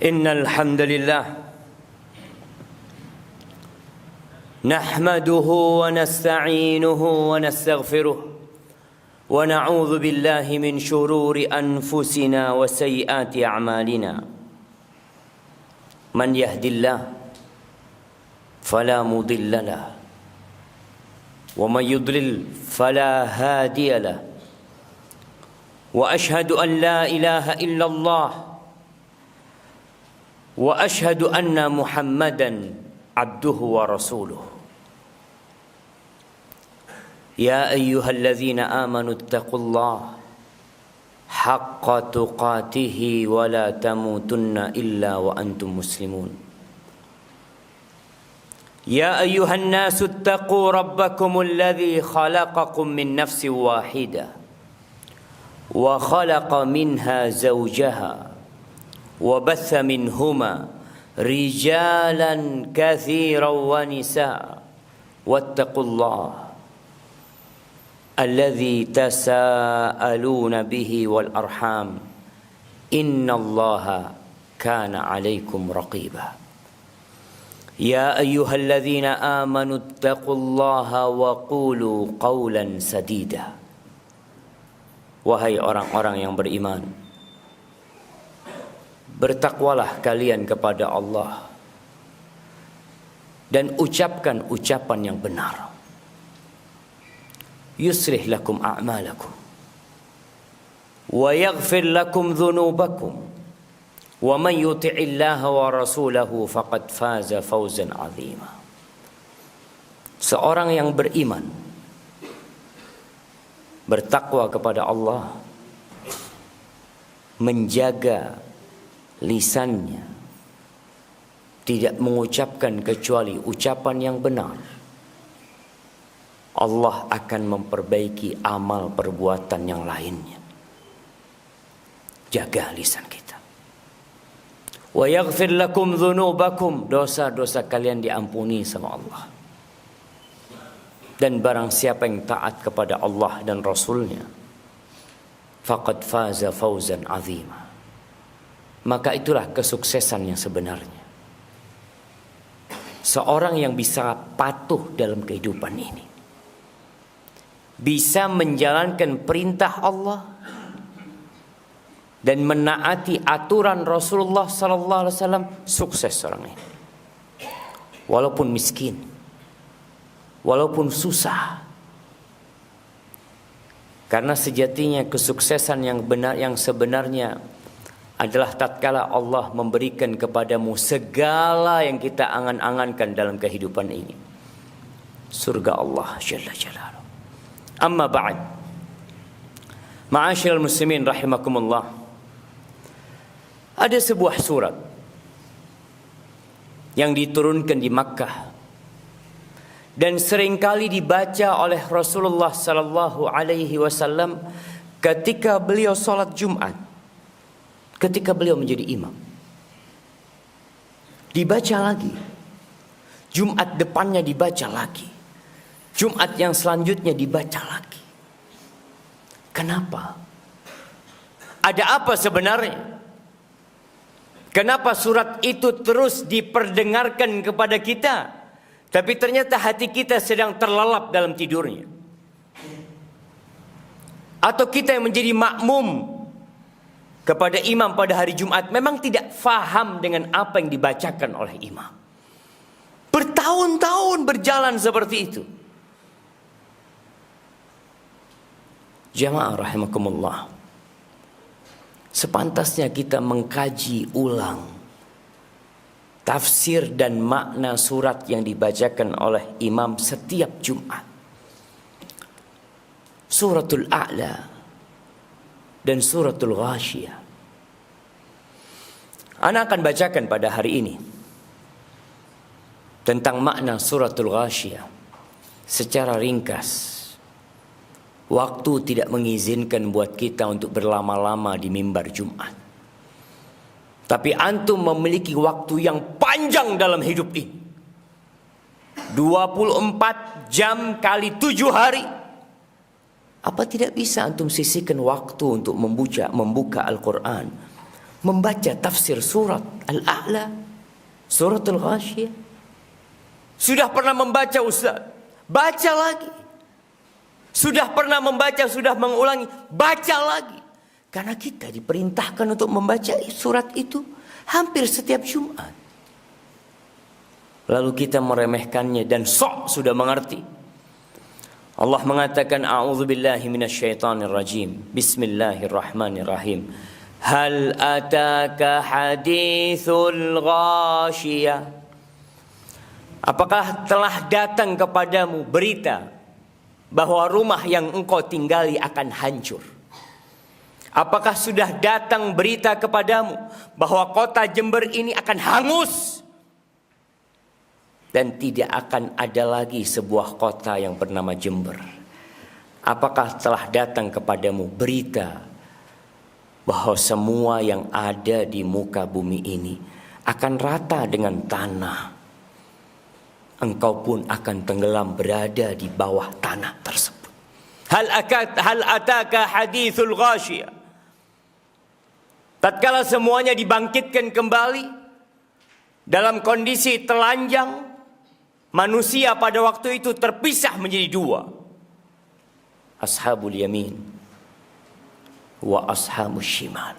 إن الحمد لله نحمده ونستعينه ونستغفره ونعوذ بالله من شرور أنفسنا وسيئات أعمالنا من يهد الله فلا مضل له ومن يضلل فلا هادي له وأشهد أن لا إله إلا الله وأشهد أن محمدا عبده ورسوله يا أيها الذين آمنوا اتقوا الله حق تقاته ولا تموتن إلا وأنتم مسلمون يا أيها الناس اتقوا ربكم الذي خلقكم من نفس واحدة وخلق منها زوجها وبث منهما رجالا كثيرا ونساء واتقوا الله الذي تساءلون به والأرحام إن الله كان عليكم رقيبا يا أيها الذين آمنوا اتقوا الله وقولوا قولا سديدا Wahai orang-orang yang beriman, bertakwalah kalian kepada Allah dan ucapkan ucapan yang benar. Yuslih lakum a'malakum wa yaghfir lakum dhunubakum wa man yuti'illaha wa rasulahu faqad faza fawzan 'azima. Seorang yang beriman bertakwa kepada Allah, menjaga lisannya, tidak mengucapkan kecuali ucapan yang benar, Allah akan memperbaiki amal perbuatan yang lainnya. Jaga lisan kita. Wa yaghfir lakum dhunubakum, dosa-dosa kalian diampuni sama Allah. Dan barang siapa yang taat kepada Allah dan Rasulnya, faqad faza fawzan azima, maka itulah kesuksesan yang sebenarnya. Seorang yang bisa patuh dalam kehidupan ini, bisa menjalankan perintah Allah dan menaati aturan Rasulullah sallallahu alaihi wasallam, sukses orang ini. Walaupun miskin, walaupun susah. Karena sejatinya kesuksesan yang benar, yang sebenarnya adalah tatkala Allah memberikan kepadamu segala yang kita angan-angankan dalam kehidupan ini. Surga Allah Jalla Jalaluhu. Amma ba'd. Ma'asyiral muslimin rahimakumullah. Ada sebuah surat yang diturunkan di Makkah dan seringkali dibaca oleh Rasulullah sallallahu alaihi wasallam ketika beliau salat Jumat, ketika beliau menjadi imam. Dibaca lagi. Jumat depannya dibaca lagi. Jumat yang selanjutnya dibaca lagi. Kenapa? Ada apa sebenarnya? Kenapa surat itu terus diperdengarkan kepada kita? Tapi ternyata hati kita sedang terlelap dalam tidurnya. Atau kita yang menjadi makmum kepada imam pada hari Jumat memang tidak faham dengan apa yang dibacakan oleh imam. Bertahun-tahun berjalan seperti itu. Jamaah rahimakumullah, sepantasnya kita mengkaji ulang tafsir dan makna surat yang dibacakan oleh imam setiap Jumat. Suratul A'la dan Suratul Ghashiyah. Ana akan bacakan pada hari ini tentang makna Suratul Ghashiyah secara ringkas. Waktu tidak mengizinkan buat kita untuk berlama-lama di mimbar Jumat. Tapi antum memiliki waktu yang panjang dalam hidup ini. 24 jam kali 7 hari. Apa tidak bisa antum sisihkan waktu untuk membuka Al-Quran, membaca tafsir surat Al-A'la, surat Al-Ghasyiyah. Sudah pernah membaca Ustaz, baca lagi. Sudah pernah membaca, sudah mengulangi, baca lagi. Karena kita diperintahkan untuk membaca surat itu hampir setiap Jumat. Lalu kita meremehkannya dan sok sudah mengerti. Allah mengatakan, a'udzubillahi minasyaitonir rajim. Bismillahirrahmanirrahim. Hal ataka hadithul ghasyiyah. Apakah telah datang kepadamu berita bahwa rumah yang engkau tinggali akan hancur? Apakah sudah datang berita kepadamu bahwa kota Jember ini akan hangus dan tidak akan ada lagi sebuah kota yang bernama Jember? Apakah telah datang kepadamu berita bahwa semua yang ada di muka bumi ini akan rata dengan tanah? Engkau pun akan tenggelam berada di bawah tanah tersebut. Hal ataka hadithul ghasyiyah. Tatkala semuanya dibangkitkan kembali dalam kondisi telanjang, manusia pada waktu itu terpisah menjadi dua. Ashabul yamin wa ashabus shimal.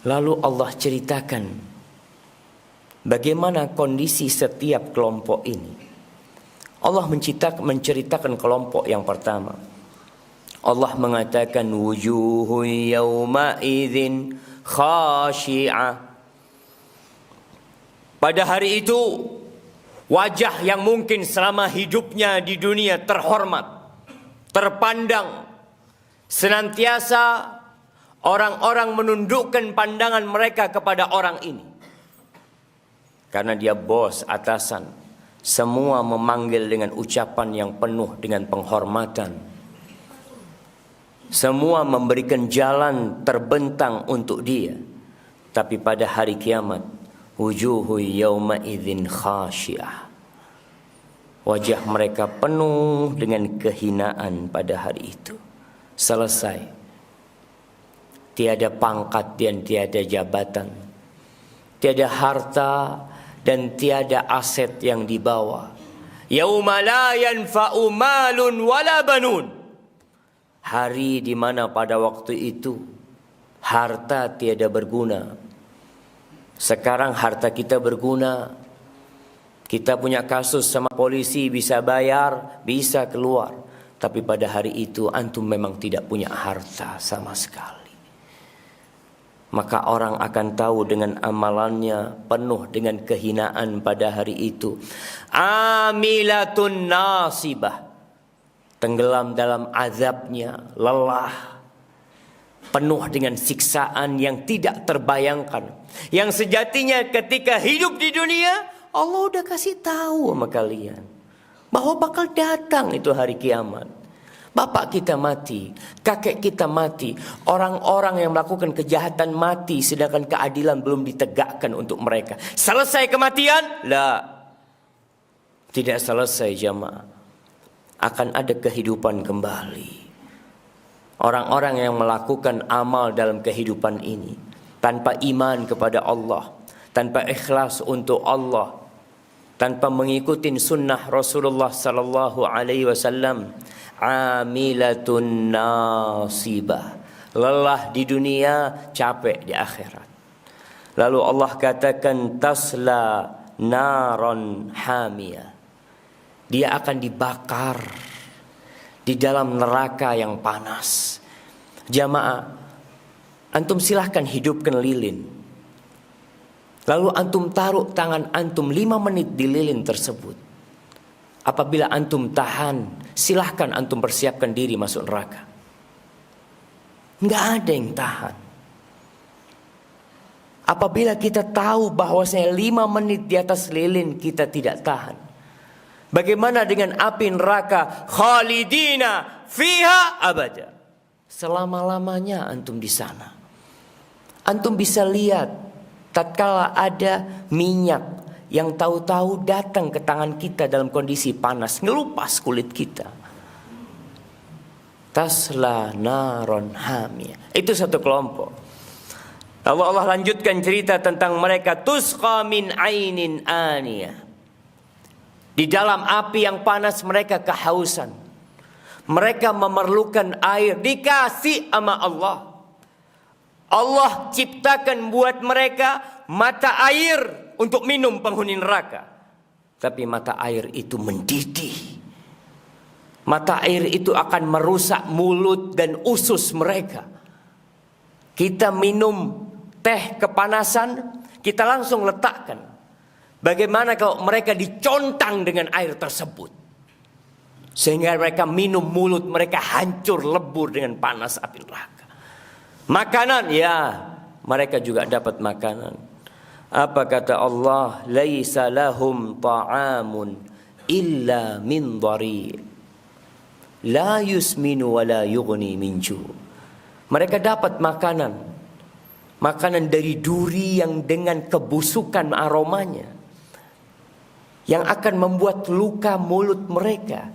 Lalu Allah ceritakan bagaimana kondisi setiap kelompok ini. Allah menceritakan kelompok yang pertama. Allah mengatakan wujuhu yawma idzin khashi'ah. Pada hari itu wajah yang mungkin selama hidupnya di dunia terhormat, terpandang, senantiasa orang-orang menundukkan pandangan mereka kepada orang ini. Karena dia bos, atasan, semua memanggil dengan ucapan yang penuh dengan penghormatan. Semua memberikan jalan terbentang untuk dia. Tapi pada hari kiamat, wujuhu yawma idzin khasyiah. Wajah mereka penuh dengan kehinaan pada hari itu. Selesai. Tiada pangkat dan tiada jabatan. Tiada harta dan tiada aset yang dibawa. Yauma la yanfa'u malun wala banun. Hari di mana pada waktu itu harta tiada berguna. Sekarang harta kita berguna. Kita punya kasus sama polisi, bisa bayar, bisa keluar. Tapi pada hari itu antum memang tidak punya harta sama sekali. Maka orang akan tahu dengan amalannya penuh dengan kehinaan pada hari itu. Amilatun nasibah. Tenggelam dalam azabnya, lelah, penuh dengan siksaan yang tidak terbayangkan. Yang sejatinya ketika hidup di dunia, Allah udah kasih tahu sama kalian bahwa bakal datang itu hari kiamat. Bapak kita mati, kakek kita mati, orang-orang yang melakukan kejahatan mati, sedangkan keadilan belum ditegakkan untuk mereka. Selesai kematian? La, tidak selesai jamaah. Akan ada kehidupan kembali. Orang-orang yang melakukan amal dalam kehidupan ini tanpa iman kepada Allah, tanpa ikhlas untuk Allah, tanpa mengikuti sunnah Rasulullah sallallahu alaihi wasallam, amilatun nasibah. Lelah di dunia, capek di akhirat. Lalu Allah katakan tasla naron hamiyah. Dia akan dibakar di dalam neraka yang panas. Jamaah, antum silahkan hidupkan lilin. Lalu antum taruh tangan antum 5 menit di lilin tersebut. Apabila antum tahan, silahkan antum persiapkan diri masuk neraka. Nggak ada yang tahan. Apabila kita tahu bahwasanya 5 menit di atas lilin kita tidak tahan. Bagaimana dengan api neraka? Khalidina fiha abada. Selama-lamanya antum di sana. Antum bisa lihat tatkala ada minyak yang tahu-tahu datang ke tangan kita dalam kondisi panas, ngelupas kulit kita. Tasla naron hamiyah. Itu satu kelompok. Lalu Allah lanjutkan cerita tentang mereka, tusqa min ainin aniyah. Di dalam api yang panas mereka kehausan. Mereka memerlukan air, dikasih sama Allah. Allah ciptakan buat mereka mata air untuk minum penghuni neraka. Tapi mata air itu mendidih. Mata air itu akan merusak mulut dan usus mereka. Kita minum teh kepanasan, kita langsung letakkan. Bagaimana kalau mereka dicontang dengan air tersebut? Sehingga mereka minum, mulut mereka hancur lebur dengan panas api neraka. Makanan, ya, mereka juga dapat makanan. Apa kata Allah? Laisa lahum ta'amun illa min dhari' la yusminu wa la yughni min ju'. Mereka dapat makanan. Makanan dari duri yang dengan kebusukan aromanya, yang akan membuat luka mulut mereka.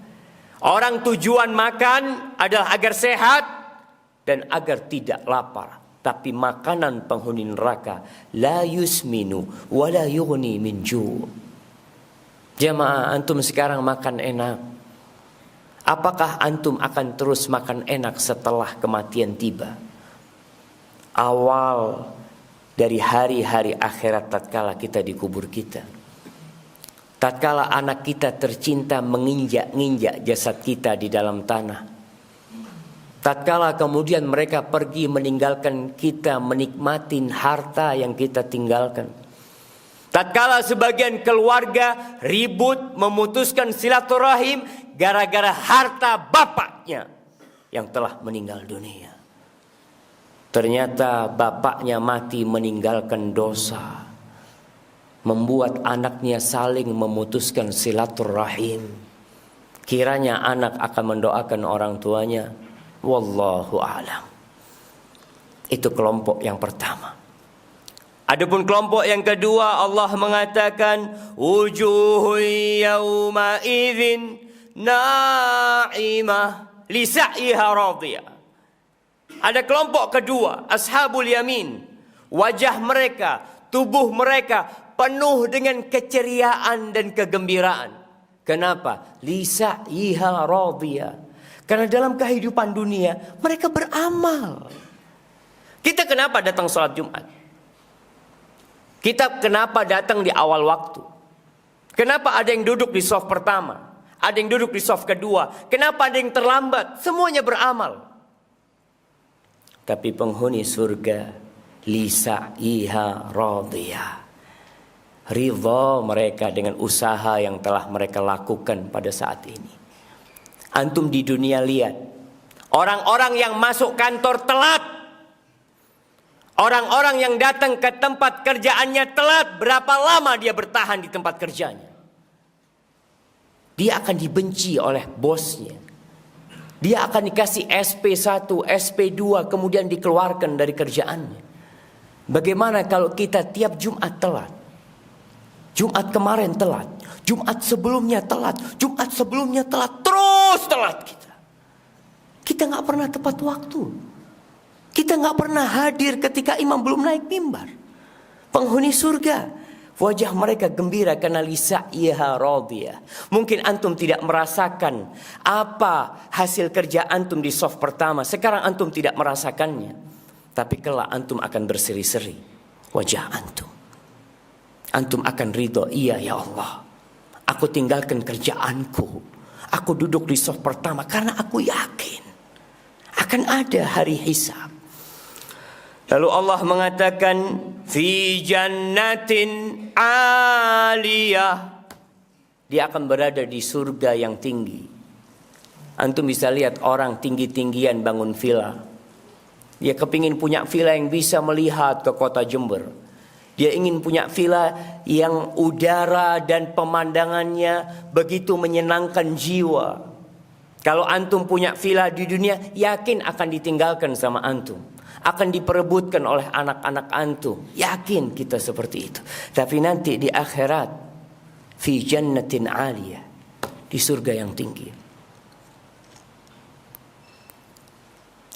Orang tujuan makan adalah agar sehat dan agar tidak lapar. Tapi makanan penghuni neraka, la yusminu wa la yughni min ju'. Jamaah, antum sekarang makan enak. Apakah antum akan terus makan enak setelah kematian tiba? Awal dari hari-hari akhirat tatkala kita dikubur kita. Tatkala anak kita tercinta menginjak-injak jasad kita di dalam tanah. Tatkala kemudian mereka pergi meninggalkan kita, menikmati harta yang kita tinggalkan. Tatkala sebagian keluarga ribut memutuskan silaturahim gara-gara harta bapaknya yang telah meninggal dunia. Ternyata bapaknya mati meninggalkan dosa, membuat anaknya saling memutuskan silaturahim. Kiranya anak akan mendoakan orang tuanya. Wallahu a'lam. Itu kelompok yang pertama. Adapun kelompok yang kedua, Allah mengatakan wujuhun yawma idzin na'imah li sa'iha radiyah. Ada kelompok kedua, ashabul yamin. Wajah mereka, tubuh mereka penuh dengan keceriaan dan kegembiraan. Kenapa? Li sa'iha radiyah. Karena dalam kehidupan dunia mereka beramal. Kita kenapa datang sholat Jumat? Kita kenapa datang di awal waktu? Kenapa ada yang duduk di shaf pertama? Ada yang duduk di shaf kedua? Kenapa ada yang terlambat? Semuanya beramal. Tapi penghuni surga, lisa'iha radiyah. Ridha mereka dengan usaha yang telah mereka lakukan pada saat ini. Antum di dunia lihat orang-orang yang masuk kantor telat, orang-orang yang datang ke tempat kerjaannya telat, berapa lama dia bertahan di tempat kerjanya? Dia akan dibenci oleh bosnya. Dia akan dikasih SP1, SP2, kemudian dikeluarkan dari kerjaannya. Bagaimana kalau kita tiap Jumat telat? Jumat kemarin telat, Jumat sebelumnya telat, Jumat sebelumnya telat, terus telat kita. Kita nggak pernah tepat waktu. Kita nggak pernah hadir ketika imam belum naik mimbar. Penghuni surga, wajah mereka gembira karena lisa'iha radiyah. Mungkin antum tidak merasakan apa hasil kerja antum di shaf pertama. Sekarang antum tidak merasakannya. Tapi kelak antum akan berseri-seri wajah antum. Antum akan ridho, iya ya Allah, aku tinggalkan kerjaanku, aku duduk di shaf pertama karena aku yakin akan ada hari hisab. Lalu Allah mengatakan fi jannatin aliyah, dia akan berada di surga yang tinggi. Antum bisa lihat orang tinggi-tinggian bangun villa. Dia kepingin punya villa yang bisa melihat ke kota Jember. Dia ingin punya villa yang udara dan pemandangannya begitu menyenangkan jiwa. Kalau antum punya villa di dunia, yakin akan ditinggalkan sama antum, akan diperebutkan oleh anak-anak antum. Yakin kita seperti itu. Tapi nanti di akhirat, fi jannatin aliyah, di surga yang tinggi.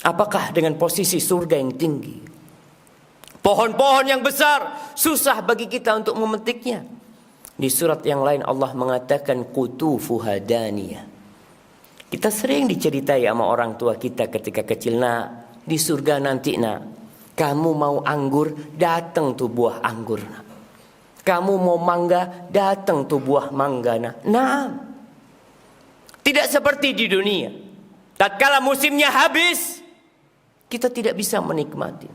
Apakah dengan posisi surga yang tinggi, Pohon-pohon yang besar susah bagi kita untuk memetiknya. Di surat yang lain Allah mengatakan qutufuha daniyah. Kita sering diceritai sama orang tua kita ketika kecil, nak, di surga nanti nak, kamu mau anggur, datang tuh buah anggur nak. Kamu mau mangga, datang tuh buah mangga nak. Nah, tidak seperti di dunia. Tatkala musimnya habis, kita tidak bisa menikmati.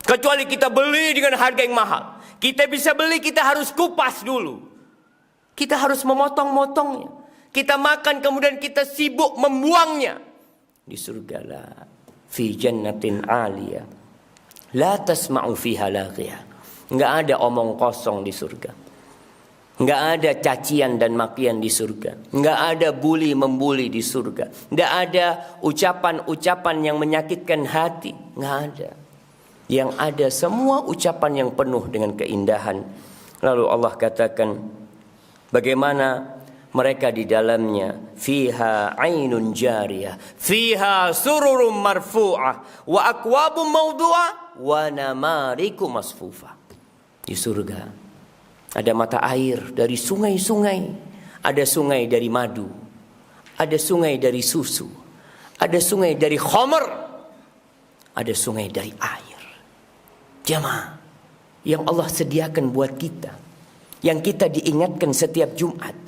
Kecuali kita beli dengan harga yang mahal. Kita bisa beli, kita harus kupas dulu. Kita harus memotong-motongnya. Kita makan kemudian kita sibuk membuangnya. Di surga la fi jannatin aliyah la tasma'u fiha laghiyah. Enggak ada omong kosong di surga. Enggak ada cacian dan makian di surga. Enggak ada bully membuli di surga. Enggak ada ucapan-ucapan yang menyakitkan hati. Enggak ada. Yang ada semua ucapan yang penuh dengan keindahan. Lalu Allah katakan bagaimana mereka di dalamnya, fiha ainun jariyah, fiha sururum marfu'ah, wa akwabum mawdu'ah, wa namariku masfufah. Di surga ada mata air dari sungai-sungai, ada sungai dari madu, ada sungai dari susu, ada sungai dari khamr, ada sungai dari air. Jamaah yang Allah sediakan buat kita, yang kita diingatkan setiap Jumat.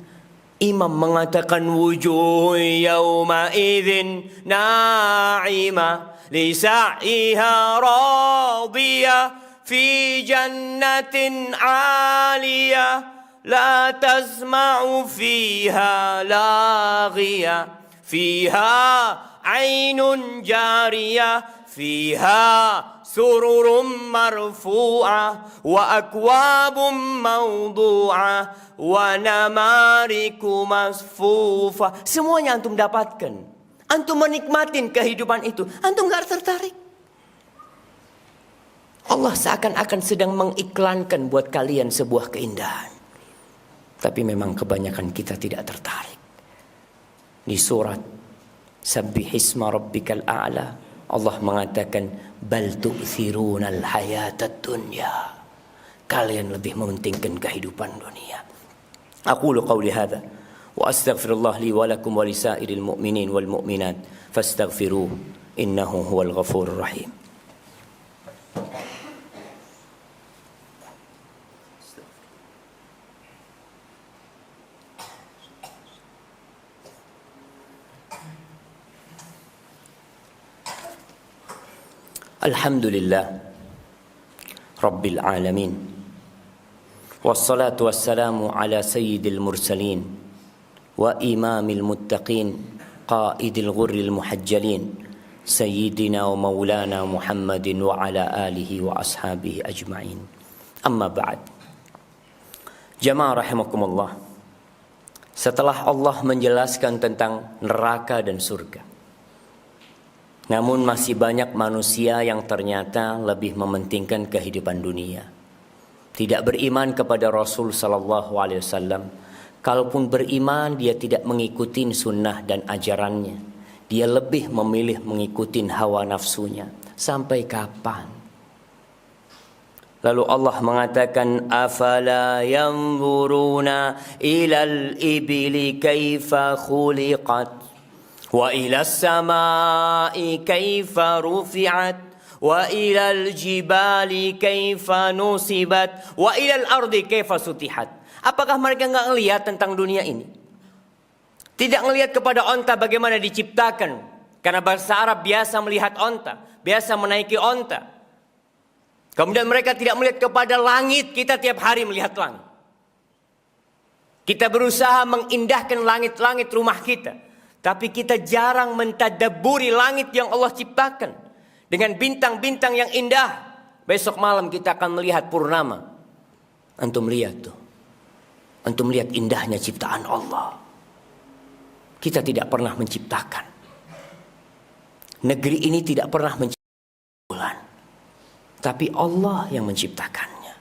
Imam mengatakan wujuh yawma idzin na'imah li sa'iha radiyah fi jannatin 'aliyah la tasma'u fiha laghiyah fiha 'ainun jariyah fiha sururum marfu'ah wa akwabum mawdu'ah wa namariku masfufah. Semuanya antum dapatkan. Antum menikmatin kehidupan itu. Antum gak tertarik. Allah seakan-akan sedang mengiklankan buat kalian sebuah keindahan. Tapi memang kebanyakan kita tidak tertarik. Di surat Sabbihisma rabbikal a'la Allah mengatakan bal tu'thirunal hayatad dunya. Kalian lebih mementingkan kehidupan dunia. Aqulu qawli hadha wa astaghfirullah li wa lakum wa lisairil mu'minin wal mu'minat fastaghfiruh innahu huwal ghafurur rahim. Alhamdulillah Rabbil alamin. Wassalatu wassalamu ala sayyidil mursalin wa imamil muttaqin qaidil ghurril muhajjalin sayyidina wa maulana Muhammadin wa ala alihi wa ashabihi ajma'in. Amma ba'd. Jamaah rahimakumullah. Setelah Allah menjelaskan tentang neraka dan surga, namun masih banyak manusia yang ternyata lebih mementingkan kehidupan dunia. Tidak beriman kepada Rasul sallallahu alaihi wasallam. Kalaupun beriman, dia tidak mengikuti sunnah dan ajarannya. Dia lebih memilih mengikuti hawa nafsunya. Sampai kapan? Lalu Allah mengatakan afala yanzuruna ilal ibili kaifa khuliqat wa ilas samai kaifa rufi'at wa ilal jibali kaifa nusibat wa ilal ardi kaifa sutihat. Apakah mereka enggak ngelihat tentang dunia ini? Tidak ngelihat kepada onta bagaimana diciptakan. Karena bahasa Arab biasa melihat onta, biasa menaiki onta. Kemudian mereka tidak melihat kepada langit. Kita tiap hari melihat langit. Kita berusaha mengindahkan langit-langit rumah kita. Tapi kita jarang mentadabburi langit yang Allah ciptakan. Dengan bintang-bintang yang indah. Besok malam kita akan melihat purnama. Antum lihat tuh. Antum lihat indahnya ciptaan Allah. Kita tidak pernah menciptakan. Negeri ini tidak pernah menciptakan bulan. Tapi Allah yang menciptakannya.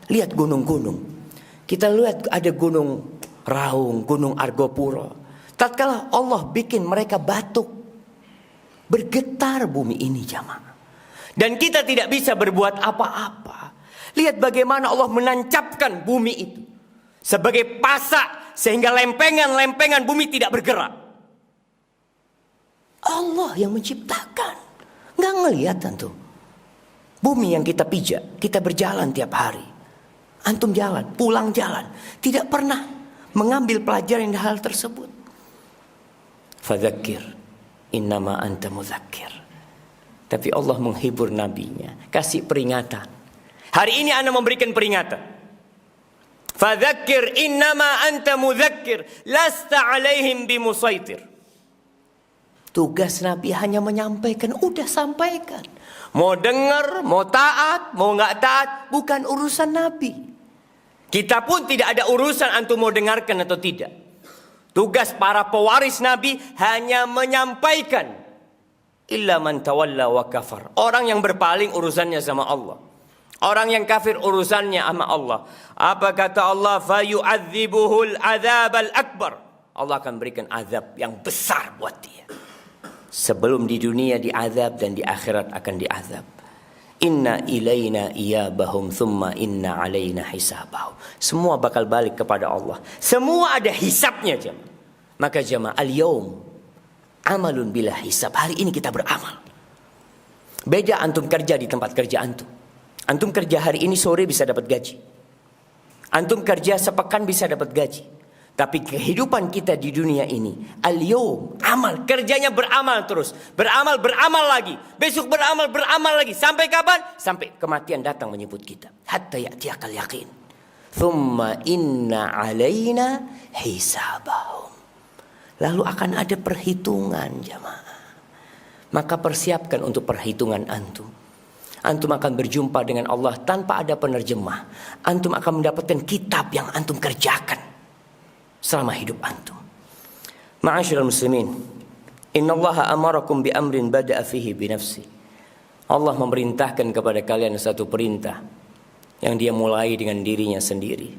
Lihat gunung-gunung. Kita lihat ada gunung Raung, gunung Argopuro. Tatkala Allah bikin mereka batuk, bergetar bumi ini jamaah. Dan kita tidak bisa berbuat apa-apa. Lihat bagaimana Allah menancapkan bumi itu sebagai pasak, sehingga lempengan-lempengan bumi tidak bergerak. Allah yang menciptakan. Nggak ngelihat antum. Bumi yang kita pijak, kita berjalan tiap hari. Antum jalan, pulang jalan. Tidak pernah mengambil pelajaran dari hal tersebut. Fadzakir, innama anta mudzakir. Tapi Allah menghibur nabinya, kasih peringatan. Hari ini Anda memberikan peringatan. Fadzakir innama anta mudzakir, lasta alaihim bimusaitir. Tugas Nabi hanya menyampaikan, udah sampaikan. Mau dengar, mau taat, mau nggak taat, bukan urusan Nabi. Kita pun tidak ada urusan antum mau dengarkan atau tidak. Tugas para pewaris Nabi hanya menyampaikan. Illa man tawalla wa kafar. Orang yang berpaling urusannya sama Allah. Orang yang kafir urusannya sama Allah. Apa kata Allah? Fayu'adzibuhul adzabal akbar. Allah akan berikan azab yang besar buat dia. Sebelum di dunia diazab dan di akhirat akan diazab. Inna ilaina iyabahum thumma inna alaina hisabahum. Semua bakal balik kepada Allah. Semua ada hisabnya jemaah. Maka jemaah al-yawm amalun bila hisab. Hari ini kita beramal. Beda antum kerja di tempat kerja antum. Antum kerja hari ini sore bisa dapat gaji. Antum kerja sepekan bisa dapat gaji. Tapi kehidupan kita di dunia ini al-yawm amal. Kerjanya beramal terus. Beramal lagi. Besok beramal lagi. Sampai kapan? Sampai kematian datang menyebut kita. Hatta ya'tiyakal yaqin. Thumma inna alaina hisabahum. Lalu akan ada perhitungan jamaah. Maka persiapkan untuk perhitungan antum. Antum akan berjumpa dengan Allah tanpa ada penerjemah. Antum akan mendapatkan kitab yang antum kerjakan selama hidup antum. Ma'asyiral muslimin, innallaha amarakum bi amrin bada'a fihi bi nafsi. Allah memerintahkan kepada kalian satu perintah yang dia mulai dengan dirinya sendiri.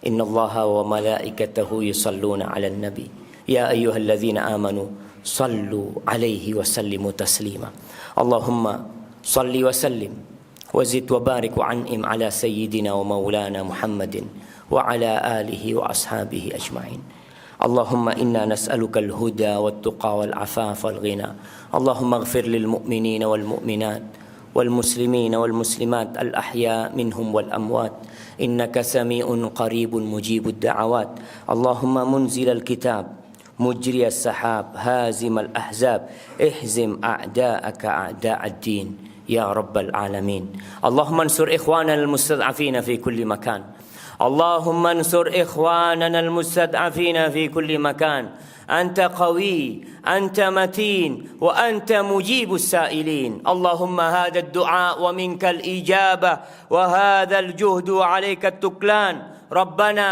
Innallaha wa malaikatahu yusalluna 'alan nabi. Ya ayyuhalladzina amanu sallu alaihi wa sallimu taslima. Allahumma salli wa sallim wa zid wa barik wa an'im ala sayyidina wa maulana Muhammadin wa ala alihi wa ashabihi ajma'in. Allahumma inna nas'aluka al-huda wat-tuqa wal-'afafa wal-ghina. Allahumma ighfir lil mu'minina wal mu'minat wal muslimina wal muslimat al-ahya minhum wal amwat. Innaka sami'un qaribun mujibud da'awat. Allahumma munzilal kitab مجري السحاب هازم الأحزاب اهزم أعداءك أعداء الدين يا رب العالمين. اللهم انصر إخواننا المستضعفين في كل مكان. اللهم انصر إخواننا المستضعفين في كل مكان. أنت قوي، أنت متين، وأنت مجيب السائلين. اللهم هذا الدعاء ومنك الإجابة وهذا الجهد وعليك التكلان. ربنا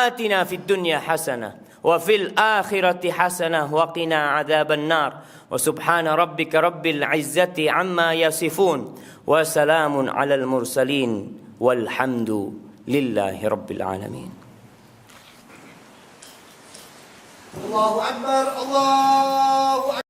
آتنا في الدنيا حسنة وفي الآخرة حسنة وقنا عذاب النار. وسبحان ربك رب العزة عما يصفون وسلام على المرسلين والحمد لله رب العالمين. الله أكبر الله أكبر.